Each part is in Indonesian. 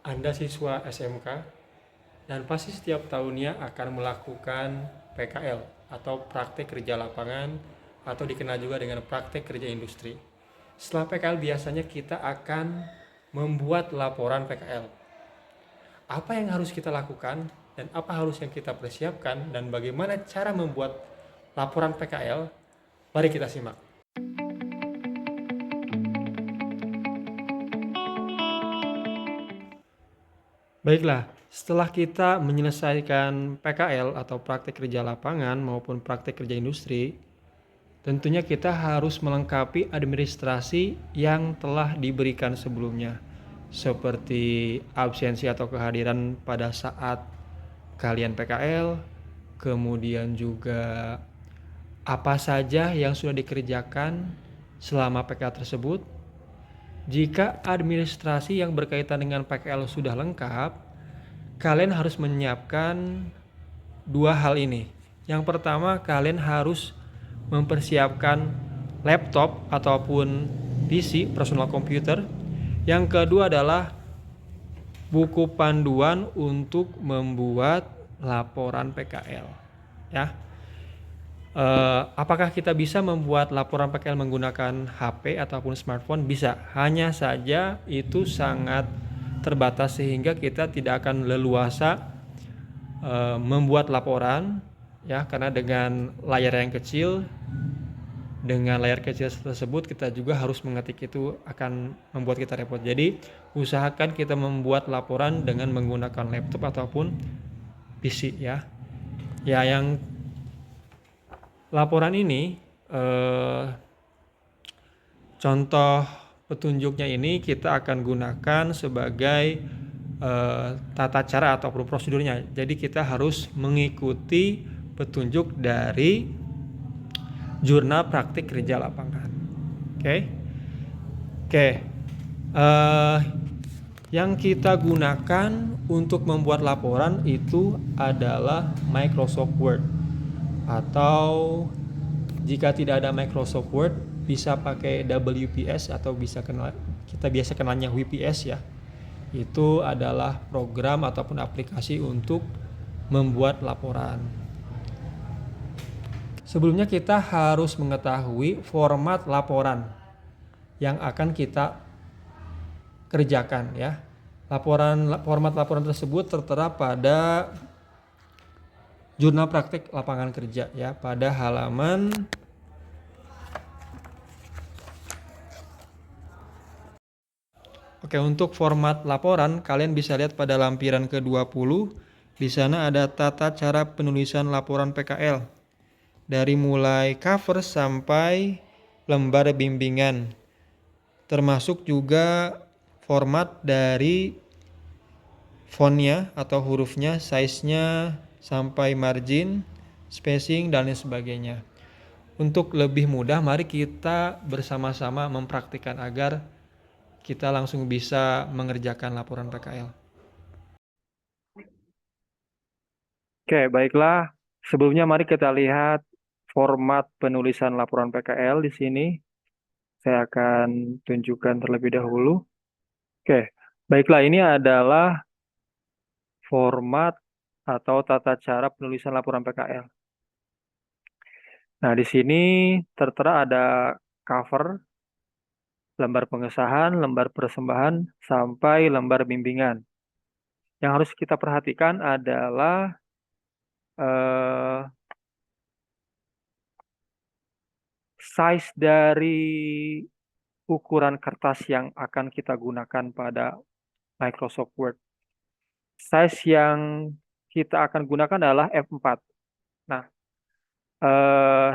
Anda siswa SMK dan pasti setiap tahunnya akan melakukan PKL atau praktek kerja lapangan atau dikenal juga dengan praktek kerja industri. Setelah PKL biasanya kita akan membuat laporan PKL. Apa yang harus kita lakukan dan apa harus yang kita persiapkan dan bagaimana cara membuat laporan PKL? Mari kita simak. Baiklah, setelah kita menyelesaikan PKL atau praktek kerja lapangan maupun praktek kerja industri, tentunya kita harus melengkapi administrasi yang telah diberikan sebelumnya, seperti absensi atau kehadiran pada saat kalian PKL, kemudian juga apa saja yang sudah dikerjakan selama PKL tersebut. Jika administrasi yang berkaitan dengan PKL sudah lengkap, kalian harus menyiapkan dua hal ini. Yang pertama, kalian harus mempersiapkan laptop ataupun PC, personal computer. Yang kedua adalah buku panduan untuk membuat laporan PKL. Ya, apakah kita bisa membuat laporan PKL menggunakan HP ataupun smartphone? Bisa. Hanya saja itu sangat terbatas sehingga kita tidak akan leluasa membuat laporan, ya, karena dengan layar yang kecil, dengan layar kecil tersebut kita juga harus mengetik, itu akan membuat kita repot. Jadi usahakan kita membuat laporan dengan menggunakan laptop ataupun PC, ya. Ya, yang laporan ini contoh petunjuknya ini kita akan gunakan sebagai tata cara ataupun prosedurnya. Jadi kita harus mengikuti petunjuk dari jurnal praktik kerja lapangan. Oke. Yang kita gunakan untuk membuat laporan itu adalah Microsoft Word, atau jika tidak ada Microsoft Word bisa pakai WPS atau kita biasa kenalnya WPS, ya. Itu adalah program ataupun aplikasi untuk membuat laporan. Sebelumnya kita harus mengetahui format laporan yang akan kita kerjakan, ya. Format laporan tersebut tertera pada jurnal praktik lapangan kerja, ya, pada halaman Oke, untuk format laporan kalian bisa lihat pada lampiran ke-20. Di sana ada tata cara penulisan laporan PKL. Dari mulai cover sampai lembar bimbingan. Termasuk juga format dari fontnya atau hurufnya, size-nya, sampai margin, spacing, dan lain sebagainya. Untuk lebih mudah, mari kita bersama-sama mempraktikkan agar kita langsung bisa mengerjakan laporan PKL. Oke, baiklah. Sebelumnya mari kita lihat format penulisan laporan PKL di sini. Saya akan tunjukkan terlebih dahulu. Oke, baiklah, ini adalah format atau tata cara penulisan laporan PKL. Nah, di sini tertera ada cover, lembar pengesahan, lembar persembahan, sampai lembar bimbingan. Yang harus kita perhatikan adalah size dari ukuran kertas yang akan kita gunakan pada Microsoft Word. Size yang kita akan gunakan adalah F4. Nah,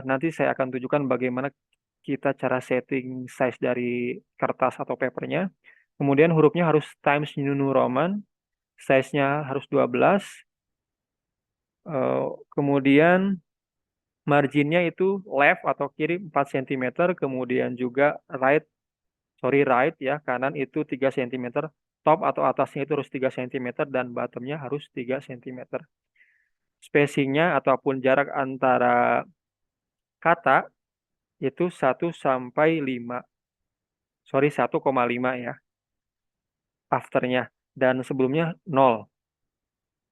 nanti saya akan tunjukkan bagaimana kita cara setting size dari kertas atau papernya. Kemudian hurufnya harus Times New Roman, size-nya harus 12. Kemudian marginnya itu left atau kiri 4 cm, kemudian juga right ya, kanan itu 3 cm. Top atau atasnya itu harus 3 cm dan bottomnya harus 3 cm. Spacingnya ataupun jarak antara kata itu 1 sampai 5. 1,5 ya. Afternya. dan sebelumnya 0.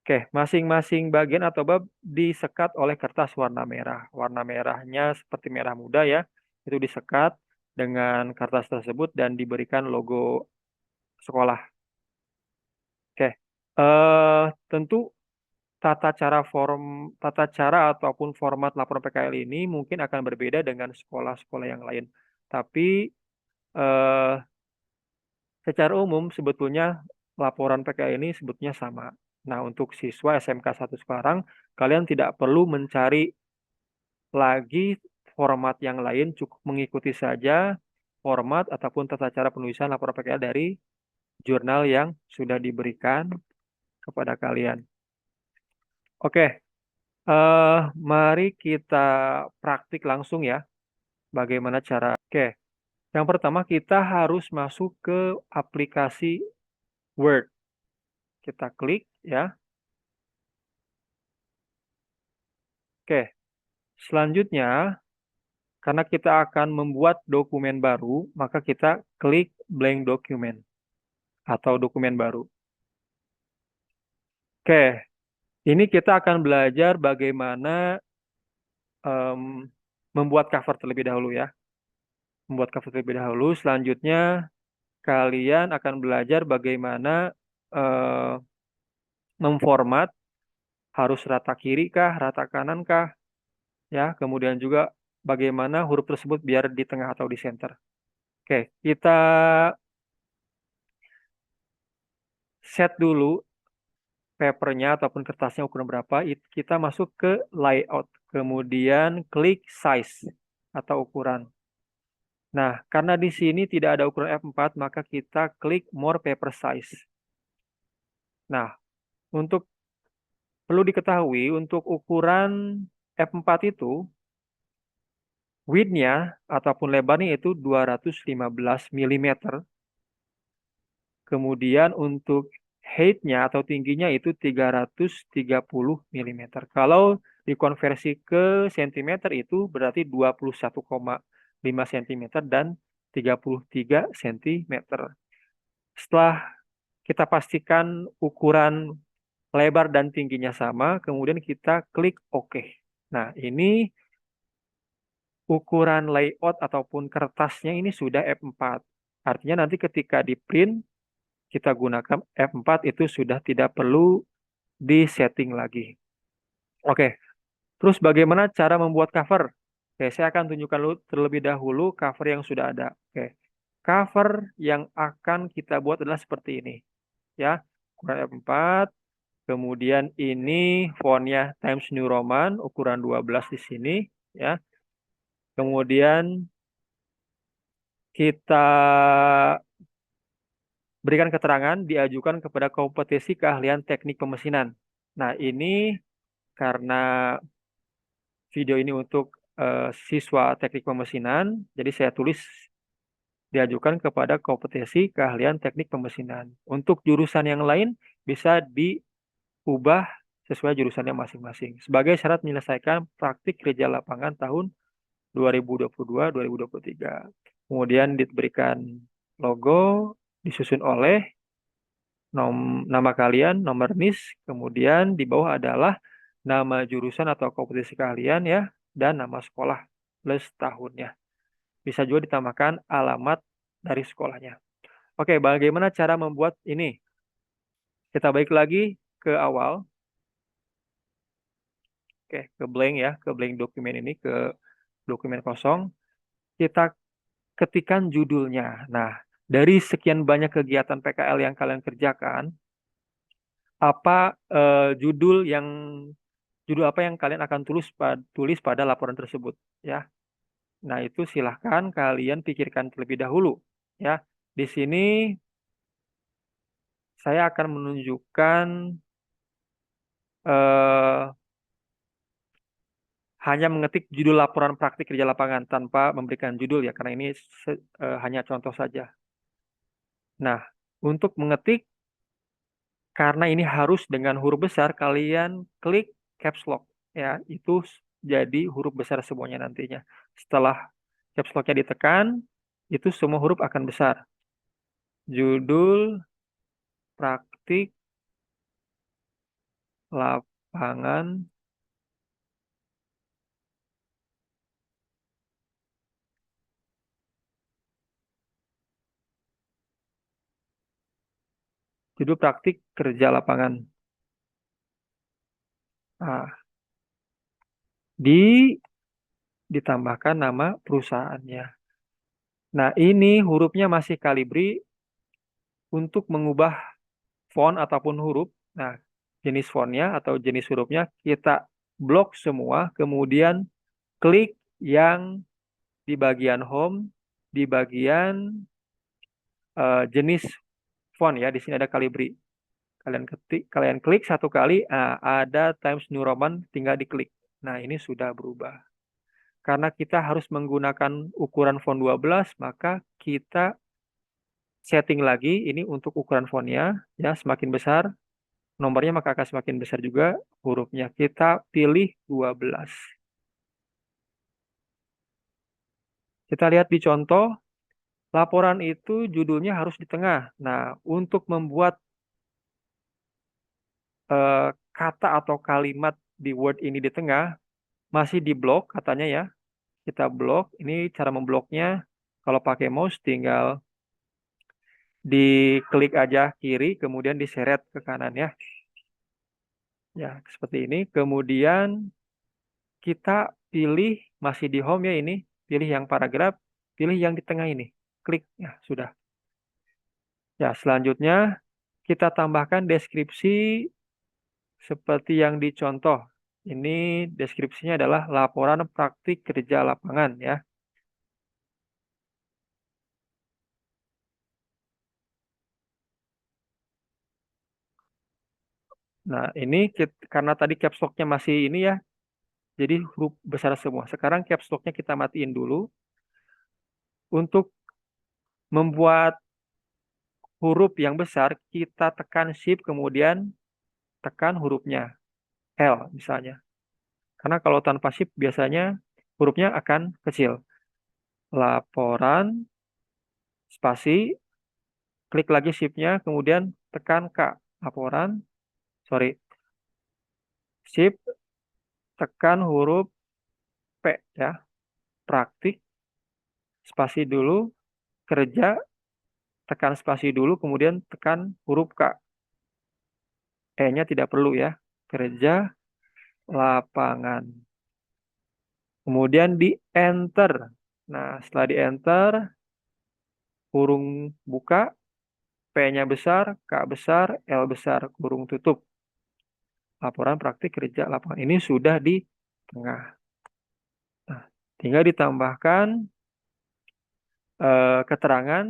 Oke, masing-masing bagian atau bab disekat oleh kertas warna merah. Warna merahnya seperti merah muda ya, itu disekat dengan kertas tersebut dan diberikan logo sekolah. Oke, tentu tata cara ataupun format laporan PKL ini mungkin akan berbeda dengan sekolah-sekolah yang lain. Tapi eh, secara umum sebetulnya laporan PKL ini sebetulnya sama. Nah, untuk siswa SMK 1 sekarang, kalian tidak perlu mencari lagi format yang lain, cukup mengikuti saja format ataupun tata cara penulisan laporan PKL dari jurnal yang sudah diberikan kepada kalian. Oke, mari kita praktik langsung ya, bagaimana cara. Oke, yang pertama kita harus masuk ke aplikasi Word. Kita klik ya. Oke, selanjutnya karena kita akan membuat dokumen baru, maka kita klik blank document atau dokumen baru. Oke, ini kita akan belajar bagaimana membuat cover terlebih dahulu ya. Membuat cover terlebih dahulu. Selanjutnya kalian akan belajar bagaimana eh, memformat, harus rata kiri kah, rata kanan kah, ya. Kemudian juga bagaimana huruf tersebut biar di tengah atau di center. Oke, kita set dulu papernya ataupun kertasnya ukuran berapa. Kita masuk ke layout, kemudian klik size atau ukuran. Nah, karena di sini tidak ada ukuran F4, maka kita klik more paper size. Nah, untuk perlu diketahui untuk ukuran F4 itu width-nya ataupun lebarnya itu 215 mm. Kemudian untuk height-nya atau tingginya itu 330 mm. Kalau dikonversi ke cm itu berarti 21,5 cm dan 33 cm. Setelah kita pastikan ukuran lebar dan tingginya sama, kemudian kita klik OK. Nah, ini ukuran layout ataupun kertasnya ini sudah F4. Artinya nanti ketika di print, kita gunakan F4 itu sudah tidak perlu di-setting lagi. Oke, terus bagaimana cara membuat cover? Oke, saya akan tunjukkan terlebih dahulu cover yang sudah ada. Oke, cover yang akan kita buat adalah seperti ini. Ya, ukuran F4, kemudian ini fontnya Times New Roman, ukuran 12 di sini. Ya, kemudian kita berikan keterangan diajukan kepada kompetisi keahlian teknik pemesinan. Nah, ini karena video ini untuk siswa teknik pemesinan, jadi saya tulis diajukan kepada kompetisi keahlian teknik pemesinan. Untuk jurusan yang lain bisa diubah sesuai jurusannya masing-masing. Sebagai syarat menyelesaikan praktik kerja lapangan tahun 2022-2023. Kemudian diberikan logo, disusun oleh nama kalian, nomor NIS, kemudian di bawah adalah nama jurusan atau kompetisi kalian ya, dan nama sekolah plus tahunnya. Bisa juga ditambahkan alamat dari sekolahnya. Oke, bagaimana cara membuat ini? Kita balik lagi ke awal. Oke, ke blank ya, ke blank dokumen ini, ke dokumen kosong. Kita ketikkan judulnya. Nah, dari sekian banyak kegiatan PKL yang kalian kerjakan, apa judul apa yang kalian akan tulis pada laporan tersebut ya. Nah, itu silahkan kalian pikirkan terlebih dahulu ya. Di sini saya akan menunjukkan eh, hanya mengetik judul laporan praktik kerja lapangan tanpa memberikan judul ya, karena ini hanya contoh saja. Nah, untuk mengetik, karena ini harus dengan huruf besar, kalian klik caps lock ya, itu jadi huruf besar semuanya nantinya. Setelah caps lock-nya ditekan, itu semua huruf akan besar. Judul praktik lapangan judul praktik kerja lapangan. Nah, ditambahkan nama perusahaannya. Nah, ini hurufnya masih Calibri. Untuk mengubah font ataupun huruf. Nah, jenis fontnya atau jenis hurufnya kita blok semua, kemudian klik yang di bagian home, di bagian jenis font ya. Di sini ada Calibri. Kalian klik satu kali, ada Times New Roman, tinggal diklik. Nah, ini sudah berubah. Karena kita harus menggunakan ukuran font 12, maka kita setting lagi ini untuk ukuran fontnya ya, semakin besar nomornya maka akan semakin besar juga hurufnya. Kita pilih 12. Kita lihat di contoh, laporan itu judulnya harus di tengah. Nah, untuk membuat kata atau kalimat di Word ini di tengah, masih di blok katanya ya. Kita blok, ini cara membloknya. Kalau pakai mouse tinggal diklik aja kiri, kemudian diseret ke kanan ya. Ya, seperti ini. Kemudian kita pilih, masih di home ya ini, pilih yang paragraf, pilih yang di tengah ini. Klik, ya sudah. Ya, selanjutnya kita tambahkan deskripsi seperti yang dicontoh. Ini deskripsinya adalah laporan praktik kerja lapangan ya. Nah, ini karena tadi caps lock-nya masih ini ya, jadi huruf besar semua. Sekarang caps lock-nya kita matiin dulu. Untuk membuat huruf yang besar, kita tekan Shift, kemudian tekan hurufnya L misalnya. Karena kalau tanpa shift biasanya hurufnya akan kecil. Laporan, spasi, klik lagi shift-nya, kemudian tekan K. Laporan, sorry, shift, tekan huruf P ya. Praktik, spasi dulu, kerja, tekan spasi dulu, kemudian tekan huruf K. E-nya tidak perlu ya. Kerja, lapangan. Kemudian di enter. Nah, setelah di enter, kurung buka, P-nya besar, K besar, L besar, kurung tutup. Laporan praktik kerja lapangan ini sudah di tengah. Nah, tinggal ditambahkan keterangan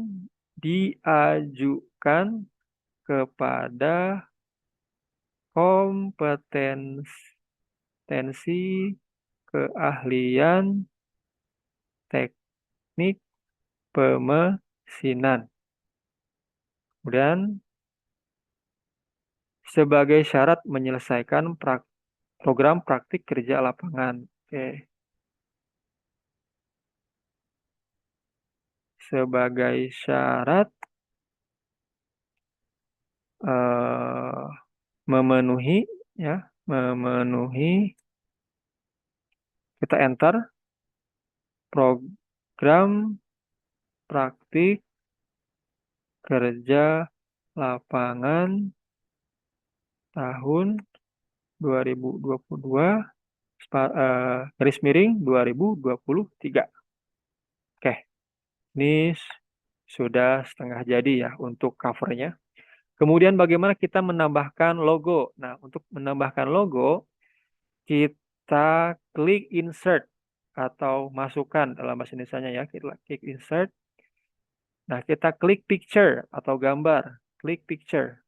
diajukan kepada kompetensi keahlian teknik pemesinan. Kemudian sebagai syarat menyelesaikan program praktik kerja lapangan. Oke. Sebagai syarat memenuhi ya, memenuhi, kita enter program praktik kerja lapangan tahun 2022 garis miring 2023. Oke, ini sudah setengah jadi ya untuk covernya. Kemudian bagaimana kita menambahkan logo? Nah, untuk menambahkan logo, kita klik insert atau masukkan dalam bahasa Indonesianya ya. Kita klik insert. Nah, kita klik picture atau gambar. Klik picture.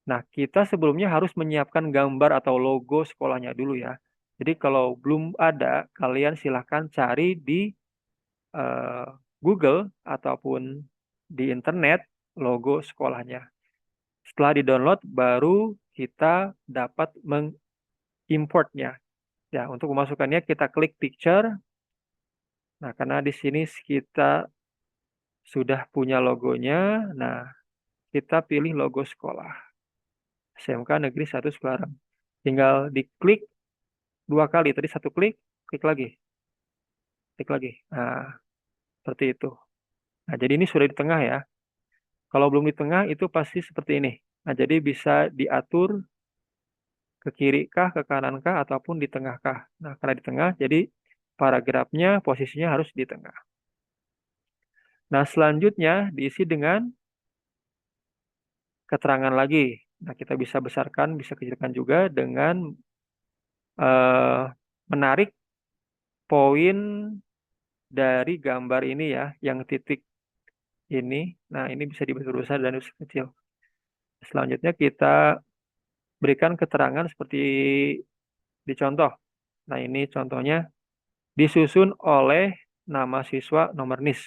Nah, kita sebelumnya harus menyiapkan gambar atau logo sekolahnya dulu ya. Jadi kalau belum ada, kalian silahkan cari di Google ataupun di internet logo sekolahnya. Setelah di-download, baru kita dapat mengimportnya. Ya, untuk memasukkannya kita klik picture. Nah, karena di sini kita sudah punya logonya. Nah, kita pilih logo sekolah. SMK Negeri 1 Semarang. Tinggal diklik 2 kali. Tadi 1 klik, klik lagi. Klik lagi. Nah, seperti itu. Nah, jadi ini sudah di tengah ya. Kalau belum di tengah itu pasti seperti ini. Nah, jadi bisa diatur ke kiri kah, ke kanan kah, ataupun di tengah kah. Nah, karena di tengah, jadi paragrafnya posisinya harus di tengah. Nah, selanjutnya diisi dengan keterangan lagi. Nah, kita bisa besarkan, bisa kecilkan juga dengan menarik poin dari gambar ini ya, yang titik ini. Nah, ini bisa dibesar dan bisa kecil. Selanjutnya kita berikan keterangan seperti di contoh. Nah, ini contohnya disusun oleh nama siswa nomor NIS.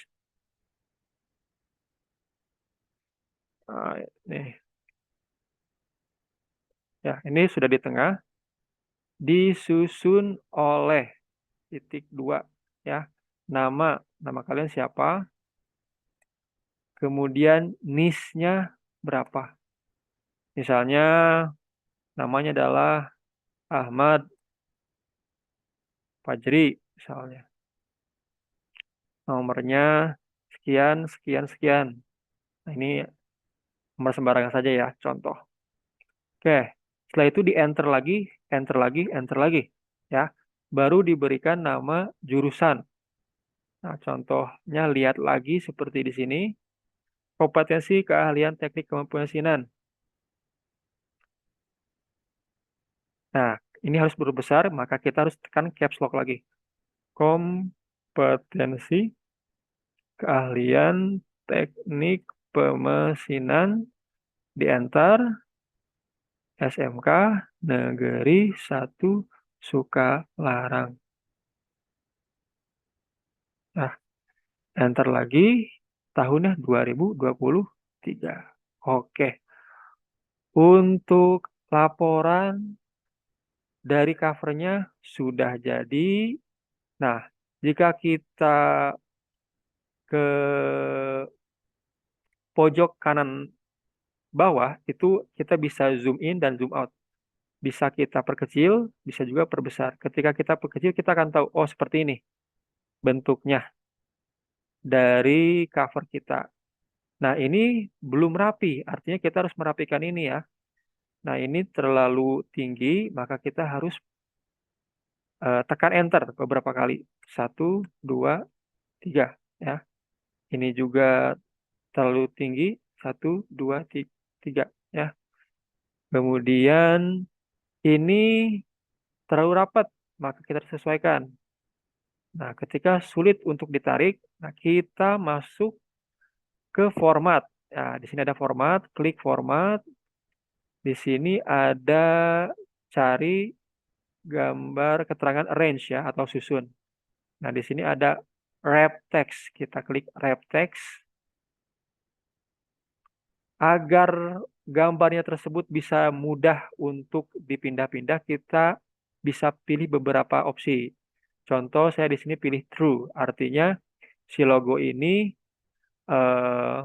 Nah, ini sudah di tengah. Disusun oleh titik 2 ya. Nama kalian siapa? Kemudian NIS-nya berapa? Misalnya namanya adalah Ahmad Fajri misalnya. Nomornya sekian, sekian, sekian. Nah, ini nomor sembarangan saja ya, contoh. Oke, setelah itu di enter lagi, enter lagi, enter lagi. Ya, baru diberikan nama jurusan. Nah, contohnya lihat lagi seperti di sini. Kompetensi keahlian teknik kepemimpinan. Nah, ini harus berbesar, maka kita harus tekan caps lock lagi. Kompetensi keahlian teknik pemesinan di enter SMK Negeri 1 Sukalarang. Nah, enter lagi tahunnya 2023. Oke. Untuk laporan dari covernya sudah jadi. Nah, jika kita ke pojok kanan bawah, itu kita bisa zoom in dan zoom out. Bisa kita perkecil, bisa juga perbesar. Ketika kita perkecil, kita akan tahu, oh seperti ini bentuknya dari cover kita. Nah, ini belum rapi, artinya kita harus merapikan ini ya. Nah, ini terlalu tinggi, maka kita harus tekan enter beberapa kali. 1, 2, 3 ya. Ini juga terlalu tinggi. 1, 2, 3 ya. Kemudian ini terlalu rapat, maka kita sesuaikan. Nah, ketika sulit untuk ditarik, nah kita masuk ke format. Nah, di sini ada format, klik format. Di sini ada cari gambar keterangan arrange ya atau susun. Nah, di sini ada wrap text. Kita klik wrap text. Agar gambarnya tersebut bisa mudah untuk dipindah-pindah, kita bisa pilih beberapa opsi. Contoh saya di sini pilih true, artinya si logo ini eh,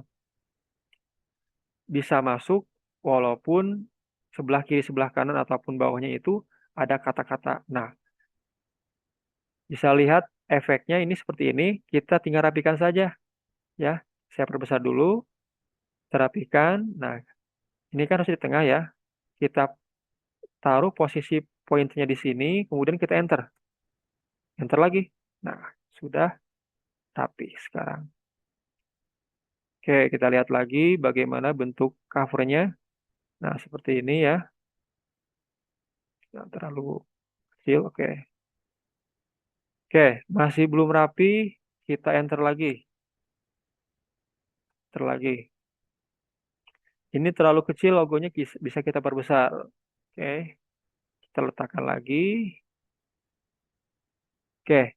bisa masuk walaupun sebelah kiri, sebelah kanan ataupun bawahnya itu ada kata-kata. Nah, bisa lihat efeknya ini seperti ini. Kita tinggal rapikan saja ya. Saya perbesar dulu, terapikan. Nah, ini kan harus di tengah ya. Kita taruh posisi pointernya di sini, kemudian kita enter. Enter lagi. Nah, sudah rapi sekarang. Oke, kita lihat lagi bagaimana bentuk covernya. Nah, seperti ini ya. Tidak terlalu kecil, oke. Oke, masih belum rapi, kita enter lagi. Enter lagi. Ini terlalu kecil, logonya bisa kita perbesar. Oke, kita letakkan lagi. Oke,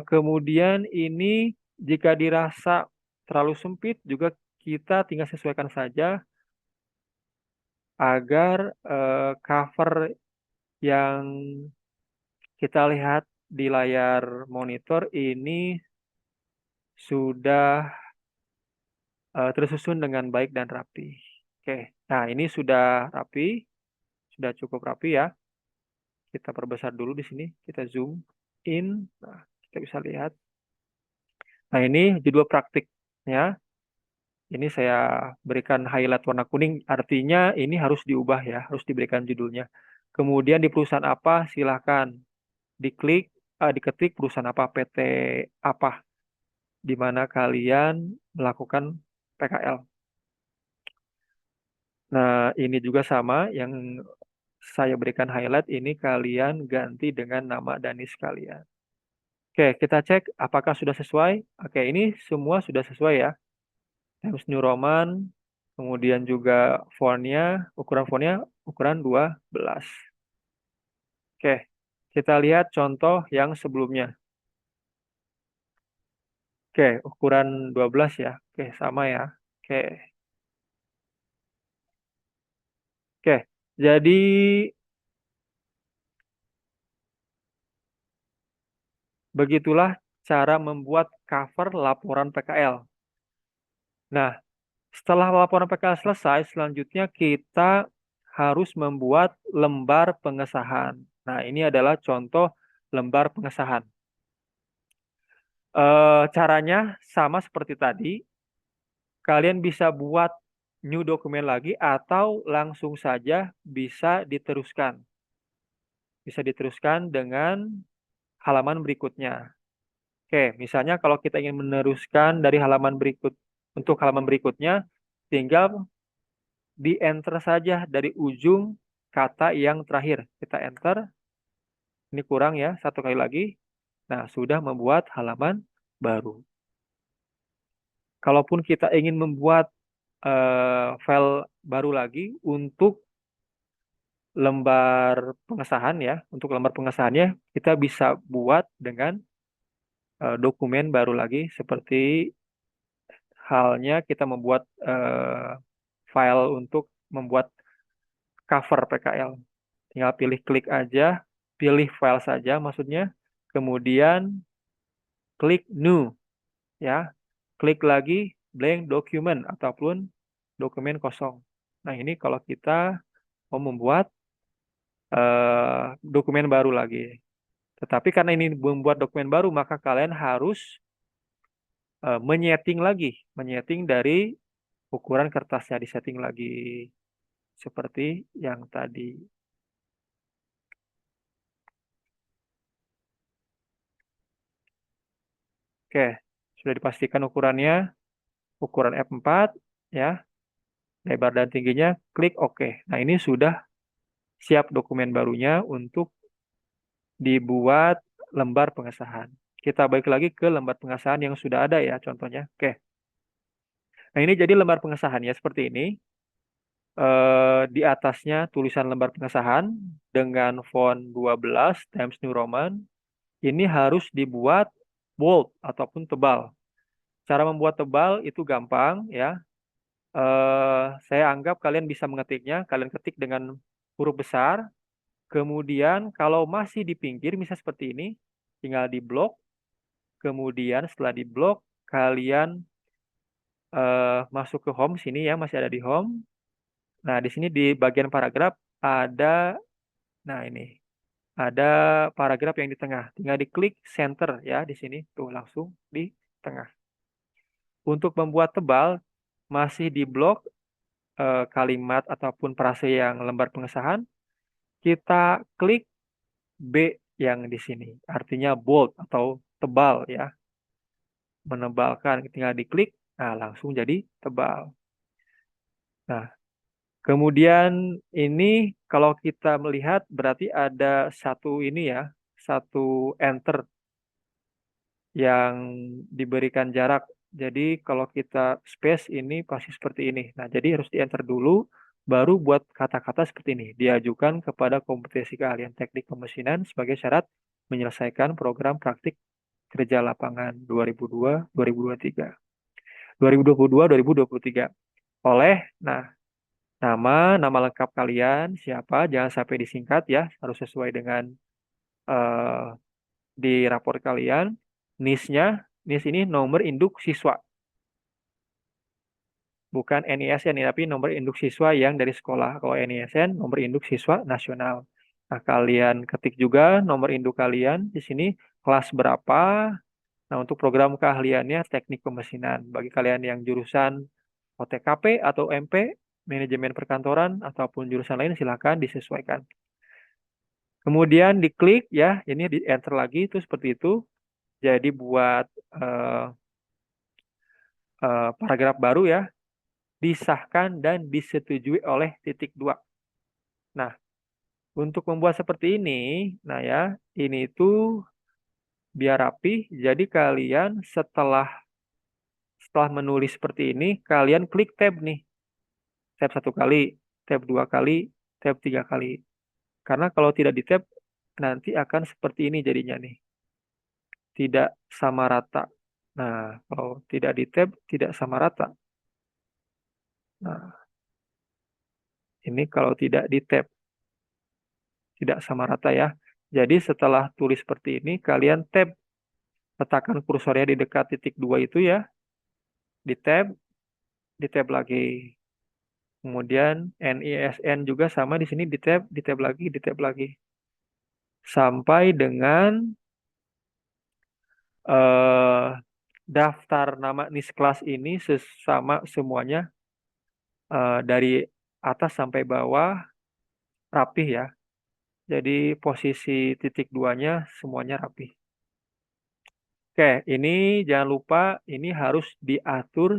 kemudian ini jika dirasa terlalu sempit, juga kita tinggal sesuaikan saja agar cover yang kita lihat di layar monitor ini sudah tersusun dengan baik dan rapi. Oke, nah ini sudah rapi, sudah cukup rapi ya. Kita perbesar dulu di sini, kita zoom in. Nah, kita bisa lihat. Nah, ini judul praktiknya. Ini saya berikan highlight warna kuning, artinya ini harus diubah ya, harus diberikan judulnya. Kemudian di perusahaan apa, silahkan diklik, diketik perusahaan apa, PT apa, di mana kalian melakukan PKL. Nah, ini juga sama, yang saya berikan highlight, ini kalian ganti dengan nama Danis kalian. Oke, kita cek apakah sudah sesuai. Oke, ini semua sudah sesuai ya. Times New Roman, kemudian juga ukuran fontnya ukuran 12. Oke, kita lihat contoh yang sebelumnya. Oke, ukuran 12 ya. Oke, sama ya. Oke. Oke, jadi begitulah cara membuat cover laporan PKL. Nah, setelah laporan PKL selesai, selanjutnya kita harus membuat lembar pengesahan. Nah, ini adalah contoh lembar pengesahan. Caranya sama seperti tadi. Kalian bisa buat new dokumen lagi atau langsung saja bisa diteruskan. Bisa diteruskan dengan halaman berikutnya. Oke, misalnya kalau kita ingin meneruskan dari halaman berikut untuk halaman berikutnya, tinggal di enter saja dari ujung kata yang terakhir. Kita enter. Ini kurang ya, satu kali lagi. Nah, sudah membuat halaman baru. Kalaupun kita ingin membuat file baru lagi untuk lembar pengesahan ya, untuk lembar pengesahannya kita bisa buat dengan dokumen baru lagi seperti halnya kita membuat file untuk membuat cover PKL. Tinggal pilih klik aja, pilih file saja maksudnya, kemudian klik new ya, klik lagi blank document ataupun dokumen kosong. Nah, ini kalau kita mau membuat dokumen baru lagi. Tetapi karena ini membuat dokumen baru, maka kalian harus menyeting dari ukuran kertasnya, disetting lagi seperti yang tadi. Oke, sudah dipastikan ukurannya, ukuran F4 ya, lebar dan tingginya, klik OK. Nah, ini sudah siap dokumen barunya untuk dibuat lembar pengesahan. Kita balik lagi ke lembar pengesahan yang sudah ada ya contohnya. Oke. Nah, ini jadi lembar pengesahannya seperti ini. Di atasnya tulisan lembar pengesahan dengan font 12 Times New Roman. Ini harus dibuat bold ataupun tebal. Cara membuat tebal itu gampang ya. Saya anggap kalian bisa mengetiknya. Kalian ketik dengan huruf besar. Kemudian kalau masih di pinggir, misalnya seperti ini, tinggal di blok. Kemudian setelah di blok, kalian masuk ke home sini ya, masih ada di home. Nah, di sini di bagian paragraf ada, nah ini, ada paragraf yang di tengah. Tinggal diklik center ya di sini, tuh langsung di tengah. Untuk membuat tebal, masih di blok kalimat ataupun frase yang lembar pengesahan, kita klik B yang di sini. Artinya bold atau tebal ya. Menebalkan, tinggal diklik, nah langsung jadi tebal. Nah, kemudian ini kalau kita melihat berarti ada satu ini ya, satu enter yang diberikan jarak. Jadi kalau kita space ini pasti seperti ini. Nah, jadi harus di enter dulu, baru buat kata-kata seperti ini. Diajukan kepada kompetensi keahlian teknik pemesinan sebagai syarat menyelesaikan program praktik kerja lapangan 2002-2023. 2022-2023. Nah, nama lengkap kalian siapa, jangan sampai disingkat ya, harus sesuai dengan eh, di rapor kalian. NIS-nya, NIS ini nomor induk siswa. Bukan NISN, tapi nomor induk siswa yang dari sekolah. Kalau NISN, nomor induk siswa nasional. Nah, kalian ketik juga nomor induk kalian di sini, kelas berapa. Nah, untuk program keahliannya teknik pemesinan. Bagi kalian yang jurusan OTKP atau MP, manajemen perkantoran, ataupun jurusan lain, silakan disesuaikan. Kemudian diklik ya, ini di enter lagi, itu seperti itu. Jadi buat eh, paragraf baru ya, disahkan dan disetujui oleh titik dua. Nah, untuk membuat seperti ini, nah ya, ini itu biar rapi. Jadi kalian setelah menulis seperti ini, kalian klik tab nih. Tab 1 kali, tab 2 kali, tab 3 kali. Karena kalau tidak di tab, nanti akan seperti ini jadinya nih. Tidak sama rata. Nah, kalau tidak di tab, tidak sama rata. Nah, ini kalau tidak di tab, tidak sama rata ya. Jadi setelah tulis seperti ini, kalian tab. Letakkan kursornya di dekat titik 2 itu ya. Di tab lagi. Kemudian NISN juga sama di sini di tab lagi, di tab lagi. Sampai dengan eh, daftar nama Niskelas ini sama semuanya dari atas sampai bawah rapih ya. Jadi posisi titik duanya semuanya rapih. Oke, ini jangan lupa ini harus diatur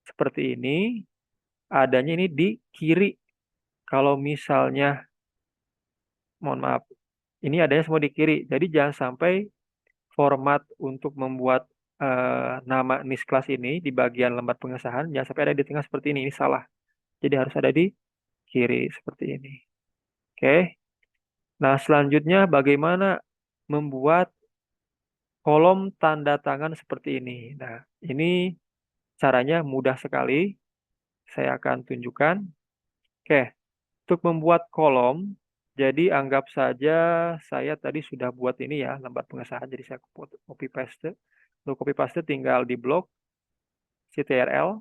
seperti ini. Adanya ini di kiri. Kalau misalnya, mohon maaf, ini adanya semua di kiri. Jadi jangan sampai format untuk membuat nama Niskelas ini di bagian lembar pengesahan, jangan sampai ada di tengah seperti ini. Ini salah. Jadi harus ada di kiri seperti ini. Oke. Nah, selanjutnya bagaimana membuat kolom tanda tangan seperti ini. Nah, ini caranya mudah sekali. Saya akan tunjukkan. Oke, untuk membuat kolom, jadi anggap saja saya tadi sudah buat ini ya, lembar pengesahan. Jadi saya copy paste. Untuk copy paste tinggal di blok CTRL.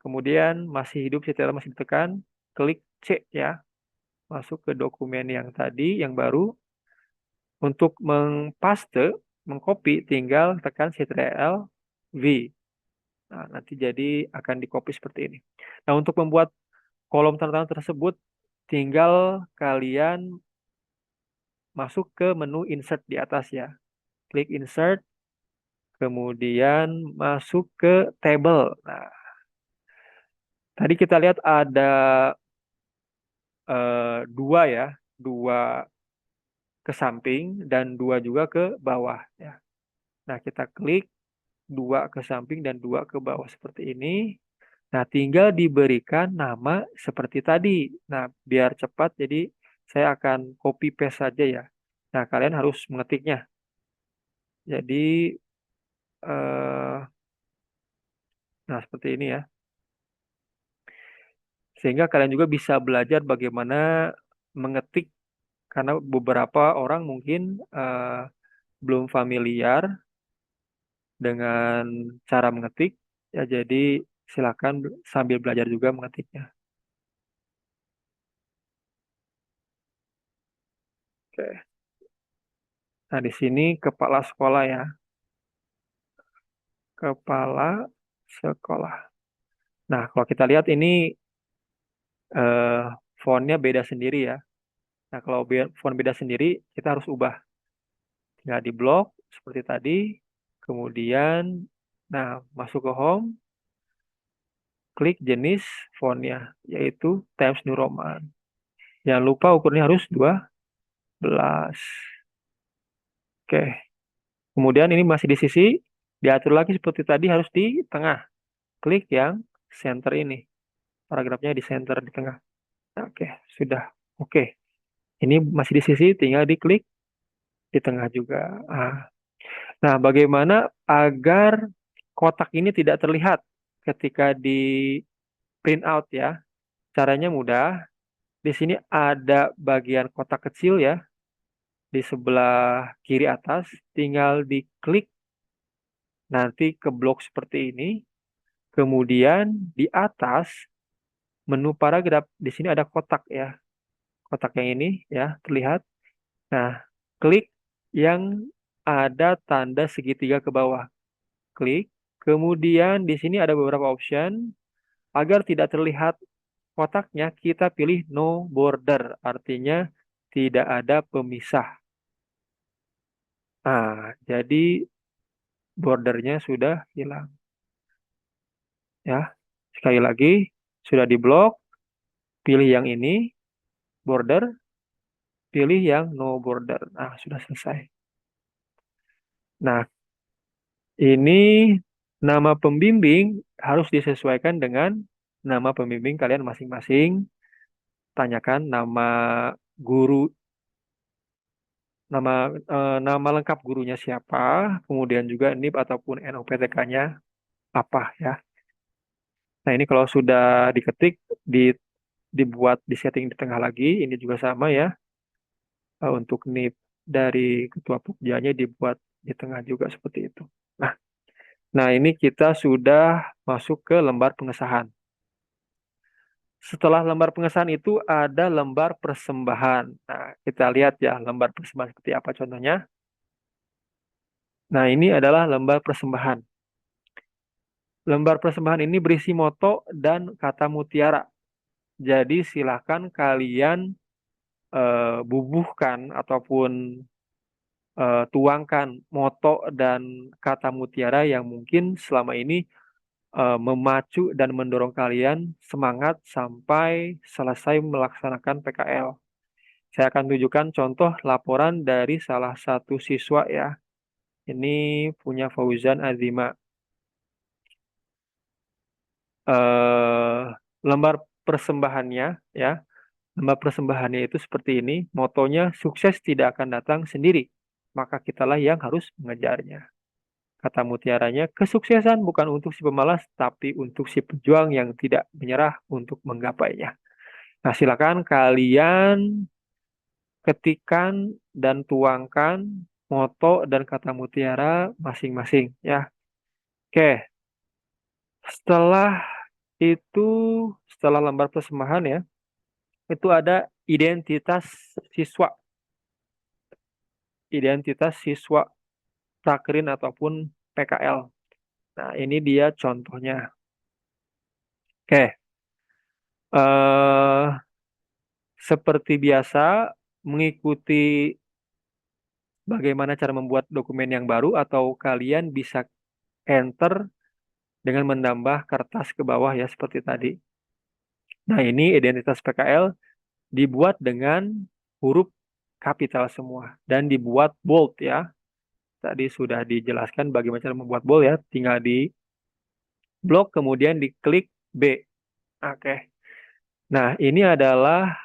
Kemudian masih hidup CTRL masih ditekan. Klik C ya. Masuk ke dokumen yang tadi, yang baru. Untuk mengcopy tinggal tekan CTRL V. Nah, nanti jadi akan di copy seperti ini. Nah, untuk membuat kolom tanda tangan tersebut, tinggal kalian masuk ke menu insert di atas ya. Klik insert, kemudian masuk ke table. Nah, tadi kita lihat ada dua ya, dua ke samping dan dua juga ke bawah ya. Nah, kita klik dua ke samping dan dua ke bawah seperti ini. Nah, tinggal diberikan nama seperti tadi. Nah, biar cepat, jadi saya akan copy paste saja ya. Nah, kalian harus mengetiknya. Jadi, nah seperti ini ya. Sehingga kalian juga bisa belajar bagaimana mengetik, karena beberapa orang mungkin belum familiar dengan cara mengetik. Ya, jadi silakan sambil belajar juga mengetiknya. Oke. Nah, di sini kepala sekolah ya. Kepala sekolah. Nah, kalau kita lihat ini eh, fontnya beda sendiri ya. Nah, kalau font beda sendiri, kita harus ubah. Tinggal di blok seperti tadi. Kemudian, nah, masuk ke home. Klik jenis fontnya, yaitu Times New Roman. Jangan lupa ukurnya harus 12. Oke. Kemudian ini masih di sisi. Diatur lagi seperti tadi harus di tengah. Klik yang center ini. Paragrafnya di center di tengah. Oke, sudah. Oke. Ini masih di sisi, tinggal diklik di tengah juga. Nah, bagaimana agar kotak ini tidak terlihat ketika di print out ya? Caranya mudah. Di sini ada bagian kotak kecil ya, di sebelah kiri atas. Tinggal diklik, nanti ke blok seperti ini. Kemudian di atas menu paragraf di sini ada kotak ya. Kotak yang ini ya terlihat. Nah, klik yang ada tanda segitiga ke bawah. Klik. Kemudian di sini ada beberapa option. Agar tidak terlihat kotaknya, kita pilih no border. Artinya tidak ada pemisah. Nah, jadi bordernya sudah hilang. Ya, sekali lagi sudah diblok. Pilih yang ini, border. Pilih yang no border. Nah, sudah selesai. Nah, ini nama pembimbing harus disesuaikan dengan nama pembimbing kalian masing-masing. Tanyakan nama guru, nama lengkap gurunya siapa, kemudian juga NIP ataupun NOPTK-nya apa ya. Nah, ini kalau sudah diketik, di, dibuat di setting di tengah lagi, ini juga sama ya. Untuk NIP dari ketua Pokjanya dibuat di tengah juga seperti itu. Nah, nah ini kita sudah masuk ke lembar pengesahan. Setelah lembar pengesahan itu ada lembar persembahan. Nah, kita lihat ya lembar persembahan seperti apa contohnya. Nah, ini adalah lembar persembahan. Lembar persembahan ini berisi moto dan kata mutiara. Jadi silakan kalian bubuhkan ataupun tuangkan moto dan kata mutiara yang mungkin selama ini memacu dan mendorong kalian semangat sampai selesai melaksanakan PKL. Saya akan tunjukkan contoh laporan dari salah satu siswa ya. Ini punya Fauzan Azima. Eh, lembar persembahannya ya. Lembar persembahannya itu seperti ini. Motonya sukses tidak akan datang sendiri. Maka kitalah yang harus mengejarnya. Kata mutiaranya, kesuksesan bukan untuk si pemalas, tapi untuk si pejuang yang tidak menyerah untuk menggapainya. Nah, silakan kalian ketikan dan tuangkan moto dan kata mutiara masing-masing ya. Oke, setelah itu, setelah lembar persembahan ya, itu ada identitas siswa. Identitas siswa Prakrin ataupun PKL. Nah, ini dia contohnya. Oke, eh, seperti biasa, mengikuti bagaimana cara membuat dokumen yang baru atau kalian bisa enter dengan menambah kertas ke bawah ya seperti tadi. Nah, ini identitas PKL dibuat dengan huruf kapital semua dan dibuat bold ya. Tadi sudah dijelaskan bagaimana cara membuat bold ya. Tinggal di blok kemudian diklik B. Oke. Nah, ini adalah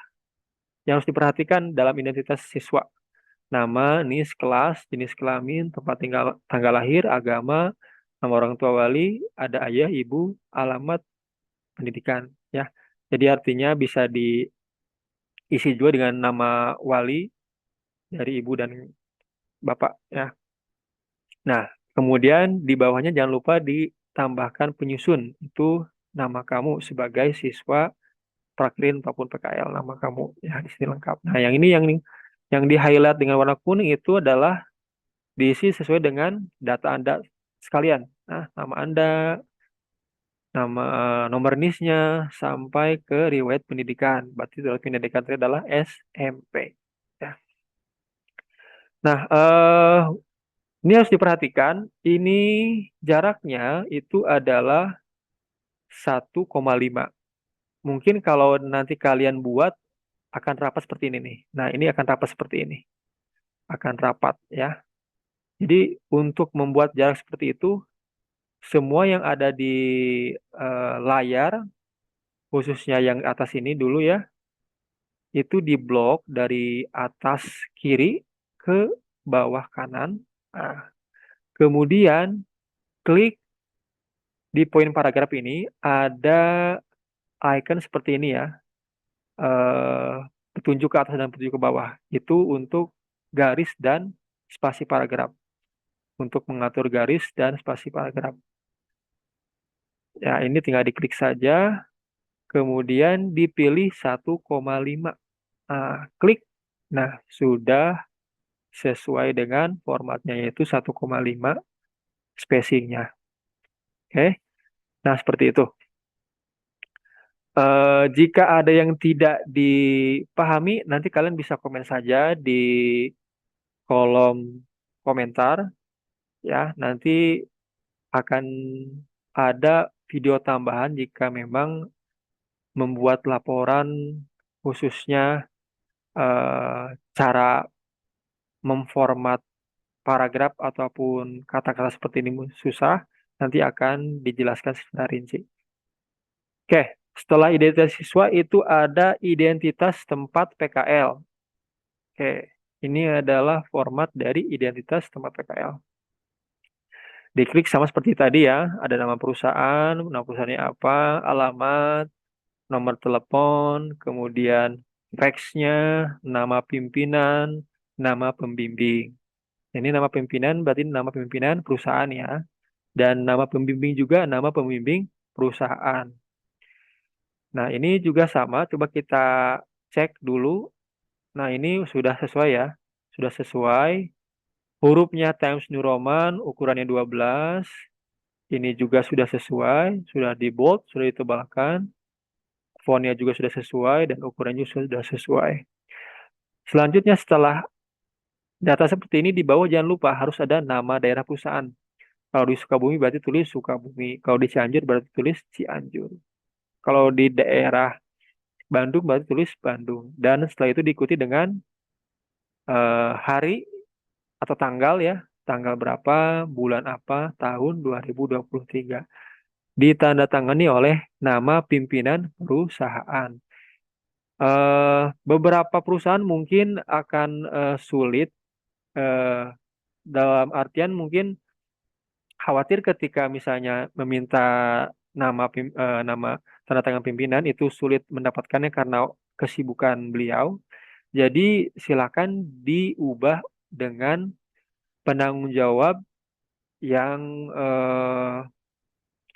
yang harus diperhatikan dalam identitas siswa. Nama, NIS, kelas, jenis kelamin, tempat tinggal, tanggal lahir, agama, nama orang tua wali, ada ayah, ibu, alamat, pendidikan. Ya, jadi artinya bisa diisi juga dengan nama wali dari ibu dan bapak. Ya, nah kemudian di bawahnya jangan lupa ditambahkan penyusun. Itu nama kamu sebagai siswa Prakrin ataupun PKL nama kamu ya di sini lengkap. Nah, yang ini yang di highlight dengan warna kuning itu adalah diisi sesuai dengan data Anda sekalian. Nah, nama Anda, nama nomor NIS-nya, sampai ke riwayat pendidikan. Berarti riwayat pendidikan itu adalah SMP. Ya. Nah, ini harus diperhatikan, ini jaraknya itu adalah 1,5. Mungkin kalau nanti kalian buat akan rapat seperti ini nih. Nah, ini akan rapat seperti ini. Akan rapat ya. Jadi untuk membuat jarak seperti itu, semua yang ada di layar, khususnya yang atas ini dulu ya, itu diblok dari atas kiri ke bawah kanan. Nah, kemudian klik di poin paragraf ini, ada icon seperti ini ya, eh, petunjuk ke atas dan petunjuk ke bawah. Itu untuk garis dan spasi paragraf. Untuk mengatur garis dan spasi paragraf. Ya, ini tinggal diklik saja, kemudian dipilih 1,5. Nah, klik. Nah, sudah sesuai dengan formatnya yaitu 1,5 spacingnya. Oke, nah seperti itu. Jika ada yang tidak dipahami, nanti kalian bisa komen saja di kolom komentar ya. Nanti akan ada video tambahan jika memang membuat laporan khususnya cara memformat paragraf ataupun kata-kata seperti ini susah, nanti akan dijelaskan secara rinci. Oke, setelah identitas siswa itu ada identitas tempat PKL. Oke, ini adalah format dari identitas tempat PKL. Diklik sama seperti tadi ya, ada nama perusahaannya apa, alamat, nomor telepon, kemudian fax-nya, nama pimpinan, nama pembimbing. Ini nama pimpinan berarti nama pimpinan perusahaan ya. Dan nama pembimbing juga nama pembimbing perusahaan. Nah, ini juga sama, coba kita cek dulu. Nah, ini sudah sesuai ya. Sudah sesuai. Hurufnya Times New Roman, ukurannya 12. Ini juga sudah sesuai, sudah di bold, sudah ditebalkan. Fontnya juga sudah sesuai dan ukurannya sudah sesuai. Selanjutnya setelah data seperti ini di bawah jangan lupa harus ada nama daerah perusahaan. Kalau di Sukabumi berarti tulis Sukabumi. Kalau di Cianjur berarti tulis Cianjur. Kalau di daerah Bandung berarti tulis Bandung. Dan setelah itu diikuti dengan hari atau tanggal ya. Tanggal berapa, bulan apa, tahun 2023. Ditandatangani oleh nama pimpinan perusahaan. Beberapa perusahaan mungkin akan sulit eh, dalam artian mungkin khawatir ketika misalnya meminta nama tanda tangan pimpinan itu sulit mendapatkannya karena kesibukan beliau. Jadi silakan diubah dengan penanggung jawab yang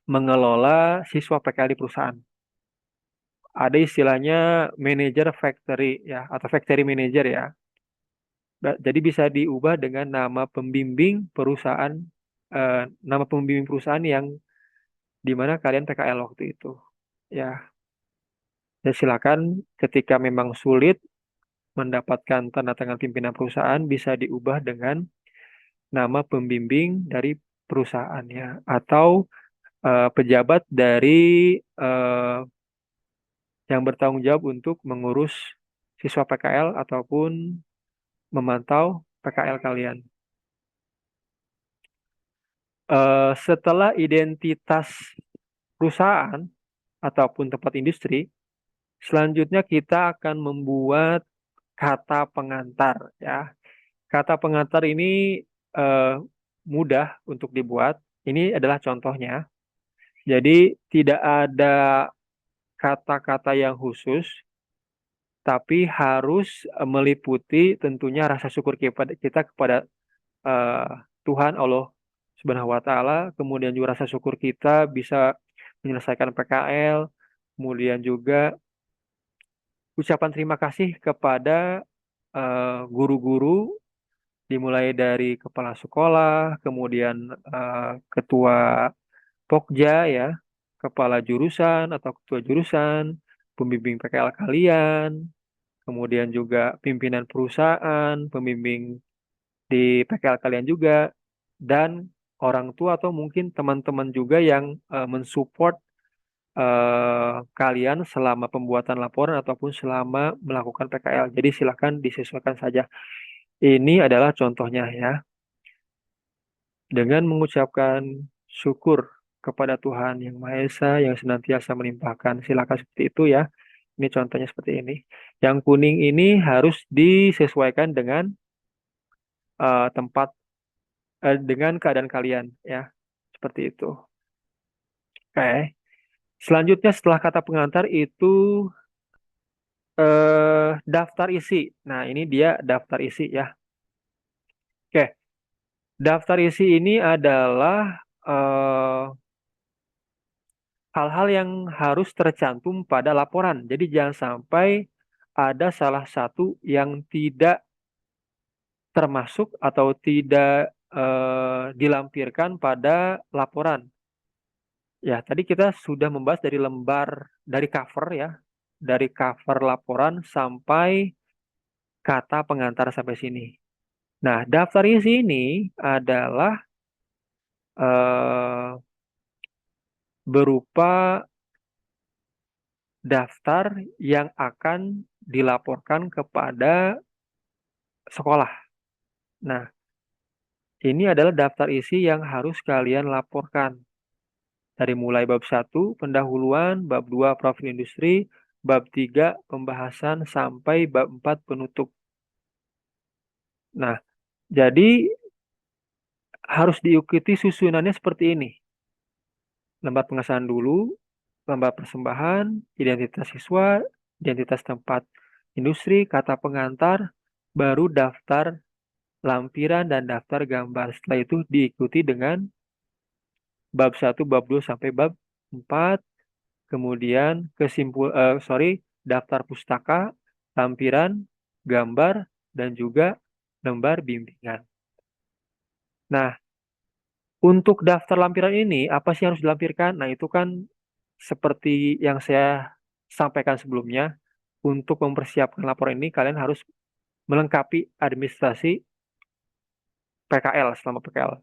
mengelola siswa PKL di perusahaan. Ada istilahnya manajer factory ya atau factory manager ya. Jadi bisa diubah dengan nama pembimbing perusahaan yang di mana kalian PKL waktu itu. Ya, dan silakan ketika memang sulit mendapatkan tanda tangan pimpinan perusahaan bisa diubah dengan nama pembimbing dari perusahaannya atau pejabat dari eh, yang bertanggung jawab untuk mengurus siswa PKL ataupun memantau PKL kalian. Setelah identitas perusahaan ataupun tempat industri, selanjutnya kita akan membuat kata pengantar ya. Kata pengantar ini eh, mudah untuk dibuat. Ini adalah contohnya. Jadi tidak ada kata-kata yang khusus, tapi harus meliputi tentunya rasa syukur kita kepada eh, Tuhan Allah Subhanahu wa taala, kemudian juga rasa syukur kita bisa menyelesaikan PKL, kemudian juga ucapan terima kasih kepada guru-guru dimulai dari kepala sekolah, kemudian ketua Pokja ya, kepala jurusan atau ketua jurusan, pembimbing PKL kalian, kemudian juga pimpinan perusahaan, pembimbing di PKL kalian juga, dan orang tua atau mungkin teman-teman juga yang mensupport kalian selama pembuatan laporan ataupun selama melakukan PKL. Jadi silakan disesuaikan saja. Ini adalah contohnya ya. Dengan mengucapkan syukur kepada Tuhan Yang Maha Esa yang senantiasa melimpahkan. Silakan seperti itu ya. Ini contohnya seperti ini. Yang kuning ini harus disesuaikan dengan tempat dengan keadaan kalian ya. Seperti itu. Oke. Selanjutnya setelah kata pengantar itu daftar isi. Nah, ini dia daftar isi ya. Oke. Daftar isi ini adalah hal-hal yang harus tercantum pada laporan. Jadi jangan sampai ada salah satu yang tidak termasuk atau tidak dilampirkan pada laporan. Ya, tadi kita sudah membahas dari cover ya, dari cover laporan sampai kata pengantar sampai sini. Nah, daftar isi ini adalah eh, berupa daftar yang akan dilaporkan kepada sekolah. Nah, ini adalah daftar isi yang harus kalian laporkan. Dari mulai bab 1 pendahuluan, bab 2 profil industri, bab 3 pembahasan, sampai bab 4 penutup. Nah, jadi harus diikuti susunannya seperti ini. Lembar pengesahan dulu, lembar persembahan, identitas siswa, identitas tempat industri, kata pengantar, baru daftar lampiran dan daftar gambar. Setelah itu diikuti dengan bab 1, bab 2 sampai bab 4, kemudian daftar pustaka, lampiran, gambar, dan juga lembar bimbingan. Nah, untuk daftar lampiran ini, apa sih yang harus dilampirkan? Nah, itu kan seperti yang saya sampaikan sebelumnya, untuk mempersiapkan laporan ini, kalian harus melengkapi administrasi PKL selama PKL,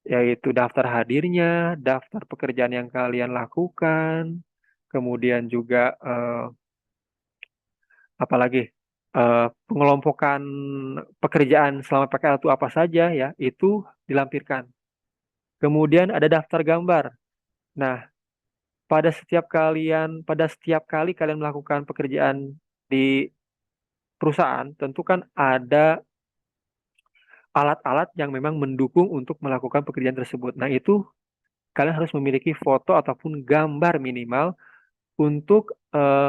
yaitu daftar hadirnya, daftar pekerjaan yang kalian lakukan, kemudian juga apalagi pengelompokan pekerjaan selama PKL itu apa saja ya, itu dilampirkan. Kemudian ada daftar gambar. Nah, pada setiap kali kalian melakukan pekerjaan di perusahaan, tentu kan ada alat-alat yang memang mendukung untuk melakukan pekerjaan tersebut. Nah, itu kalian harus memiliki foto ataupun gambar minimal untuk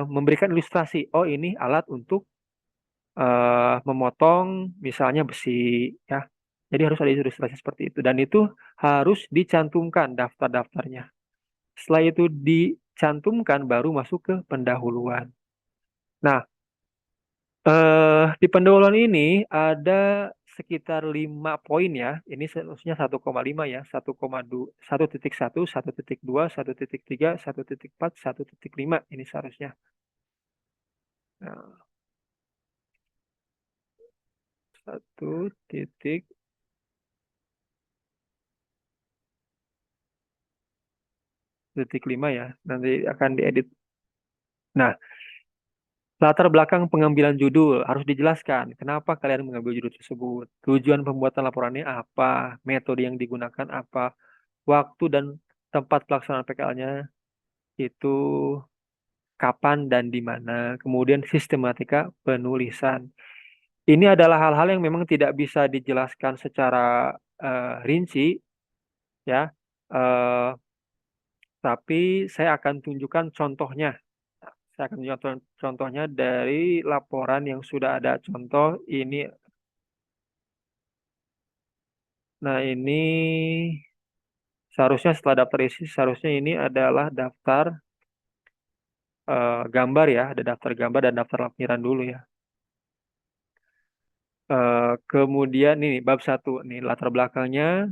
memberikan ilustrasi. Oh, ini alat untuk memotong misalnya besi ya. Jadi harus ada ilustrasi seperti itu dan itu harus dicantumkan daftar-daftarnya. Setelah itu dicantumkan baru masuk ke pendahuluan. Nah, di pendahuluan ini ada sekitar 5 poin ya. Ini seharusnya 1,5 ya. 1,2, 1.1, 1.2, 1.3, 1.4, 1.5 ini seharusnya. Nah, 1.5 ya. Nanti akan diedit. Nah, latar belakang pengambilan judul harus dijelaskan. Kenapa kalian mengambil judul tersebut? Tujuan pembuatan laporannya apa? Metode yang digunakan apa? Waktu dan tempat pelaksanaan PKL-nya itu kapan dan di mana. Kemudian sistematika penulisan. Ini adalah hal-hal yang memang tidak bisa dijelaskan secara rinci, ya. Eh, tapi saya akan tunjukkan contohnya. Saya akan tunjukkan contohnya dari laporan yang sudah ada. Contoh ini. Nah, ini seharusnya setelah daftar isi, seharusnya ini adalah daftar gambar ya. Ada daftar gambar dan daftar lampiran dulu ya. Kemudian ini bab 1 nih latar belakangnya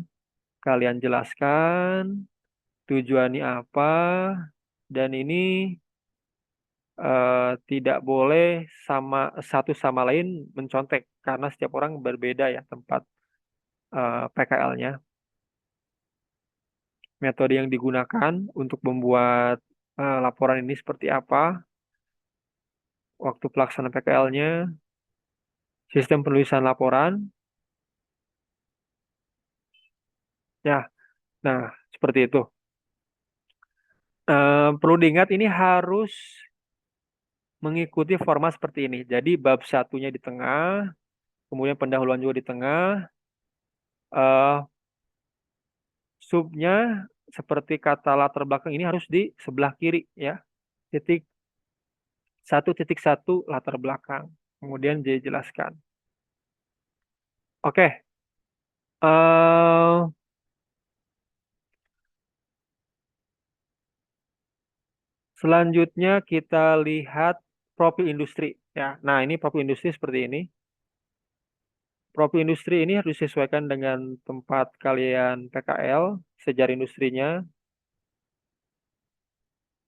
kalian jelaskan tujuannya apa dan ini tidak boleh sama satu sama lain mencontek karena setiap orang berbeda ya tempat PKL-nya. Metode yang digunakan untuk membuat laporan ini seperti apa, waktu pelaksanaan PKL-nya, sistem penulisan laporan, ya. Nah, seperti itu. Perlu diingat ini harus mengikuti format seperti ini. Jadi bab satunya di tengah, kemudian pendahuluan juga di tengah, eh subnya seperti kata latar belakang ini harus di sebelah kiri ya. Titik 1.1 latar belakang. Kemudian dijelaskan. Oke. eh Selanjutnya kita lihat profil industri. Ya, nah ini profil industri seperti ini. Profil industri ini harus disesuaikan dengan tempat kalian PKL, sejarah industrinya.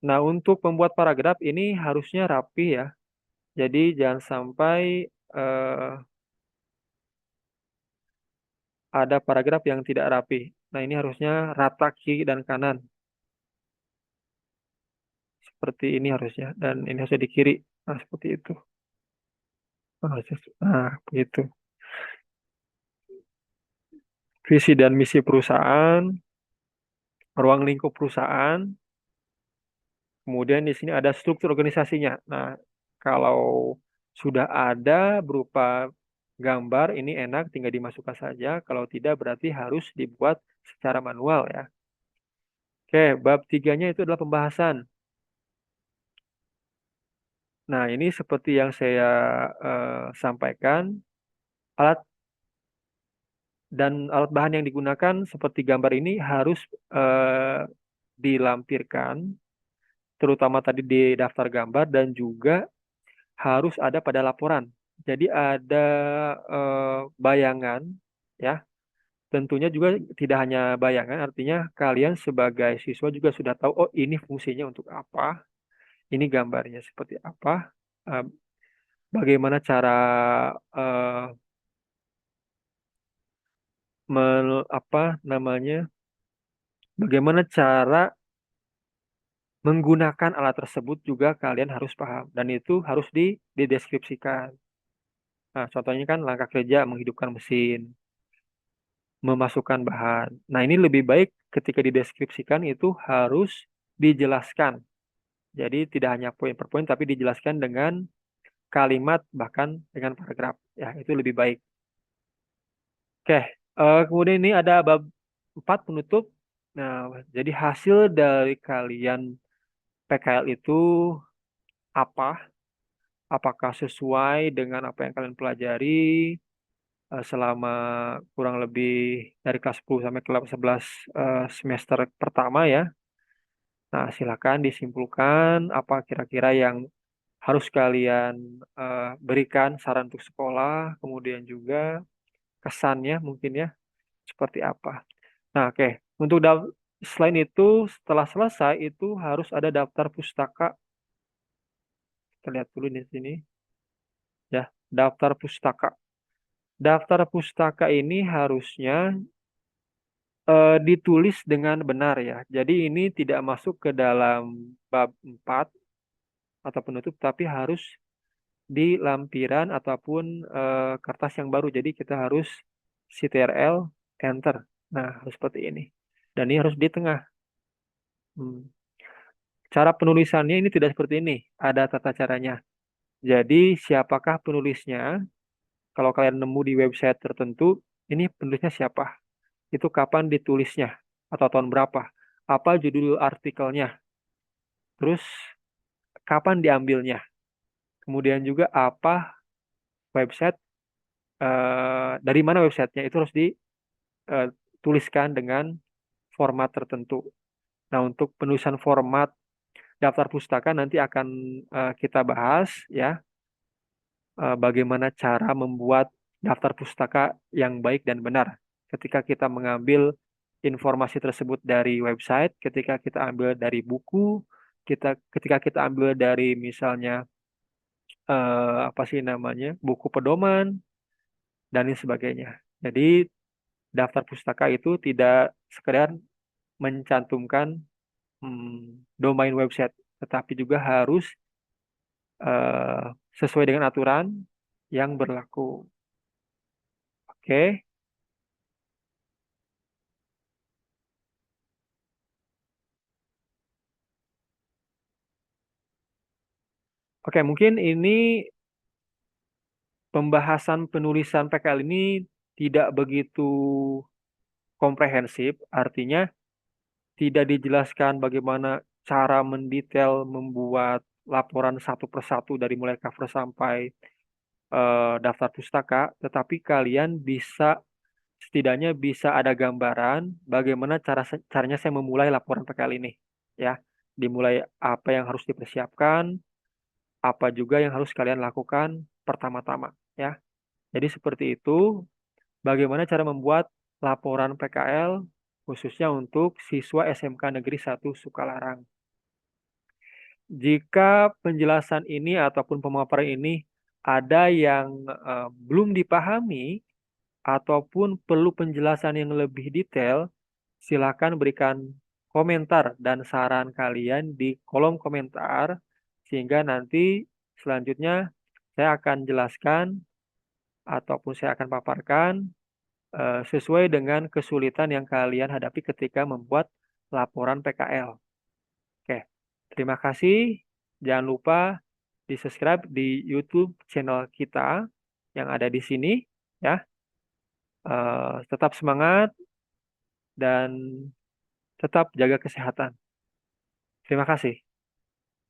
Nah, untuk membuat paragraf ini harusnya rapi ya. Jadi jangan sampai eh, ada paragraf yang tidak rapi. Nah, ini harusnya rata kiri dan kanan. Seperti ini harusnya. Dan ini harusnya di kiri. Nah, seperti itu. Nah, begitu. Visi dan misi perusahaan, ruang lingkup perusahaan, kemudian di sini ada struktur organisasinya. Nah, kalau sudah ada berupa gambar, ini enak tinggal dimasukkan saja. Kalau tidak berarti harus dibuat secara manual ya. Oke, bab tiganya itu adalah pembahasan. Nah, ini seperti yang saya sampaikan, alat dan alat bahan yang digunakan seperti gambar ini harus eh, dilampirkan, terutama tadi di daftar gambar dan juga harus ada pada laporan. Jadi ada bayangan, ya. Tentunya juga tidak hanya bayangan, artinya kalian sebagai siswa juga sudah tahu, oh ini fungsinya untuk apa, ini gambarnya seperti apa, eh, bagaimana cara eh, apa namanya, bagaimana cara menggunakan alat tersebut juga kalian harus paham dan itu harus dideskripsikan. Nah, contohnya kan langkah kerja menghidupkan mesin, memasukkan bahan. Nah, ini lebih baik ketika dideskripsikan itu harus dijelaskan. Jadi tidak hanya poin per poin tapi dijelaskan dengan kalimat bahkan dengan paragraf. Ya, itu lebih baik. Oke, kemudian ini ada bab 4 penutup. Nah, jadi hasil dari kalian PKL itu apa? Apakah sesuai dengan apa yang kalian pelajari selama kurang lebih dari kelas 10 sampai kelas 11 semester pertama ya. Nah, silakan disimpulkan apa kira-kira yang harus kalian berikan saran untuk sekolah, kemudian juga kesannya mungkin ya seperti apa. Nah, oke. Untuk selain itu, setelah selesai itu harus ada daftar pustaka. Kita lihat dulu di sini ya, daftar pustaka. Daftar pustaka ini harusnya ditulis dengan benar ya. Jadi ini tidak masuk ke dalam bab 4 atau penutup, tapi harus di lampiran ataupun kertas yang baru. Jadi kita harus CTRL enter. Nah, harus seperti ini. Dan ini harus di tengah. Hmm. Cara penulisannya ini tidak seperti ini. Ada tata caranya. Jadi siapakah penulisnya? Kalau kalian nemu di website tertentu, ini penulisnya siapa? Itu kapan ditulisnya? Atau tahun berapa? Apa judul artikelnya? Terus kapan diambilnya? Kemudian juga apa website, dari mana websitenya? Itu harus dituliskan dengan format tertentu. Nah, untuk penulisan format daftar pustaka nanti akan kita bahas ya, bagaimana cara membuat daftar pustaka yang baik dan benar. Ketika kita mengambil informasi tersebut dari website, ketika kita ambil dari buku, ketika kita ambil dari misalnya apa sih namanya, buku pedoman dan lain sebagainya. Jadi daftar pustaka itu tidak sekedar mencantumkan domain website, tetapi juga harus eh, sesuai dengan aturan yang berlaku. Oke, oke mungkin ini pembahasan penulisan PKL ini tidak begitu komprehensif, artinya tidak dijelaskan bagaimana cara mendetail membuat laporan satu persatu dari mulai cover sampai daftar pustaka, tetapi kalian bisa setidaknya bisa ada gambaran bagaimana caranya saya memulai laporan PKL ini, ya. Dimulai apa yang harus dipersiapkan, apa juga yang harus kalian lakukan pertama-tama, ya. Jadi seperti itu, bagaimana cara membuat laporan PKL khususnya untuk siswa SMK Negeri 1 Sukalarang. Jika penjelasan ini ataupun pemaparan ini ada yang belum dipahami ataupun perlu penjelasan yang lebih detail, silakan berikan komentar dan saran kalian di kolom komentar, sehingga nanti selanjutnya saya akan jelaskan ataupun saya akan paparkan sesuai dengan kesulitan yang kalian hadapi ketika membuat laporan PKL. Oke, terima kasih. Jangan lupa di-subscribe di YouTube channel kita yang ada di sini, ya. Tetap semangat dan tetap jaga kesehatan. Terima kasih.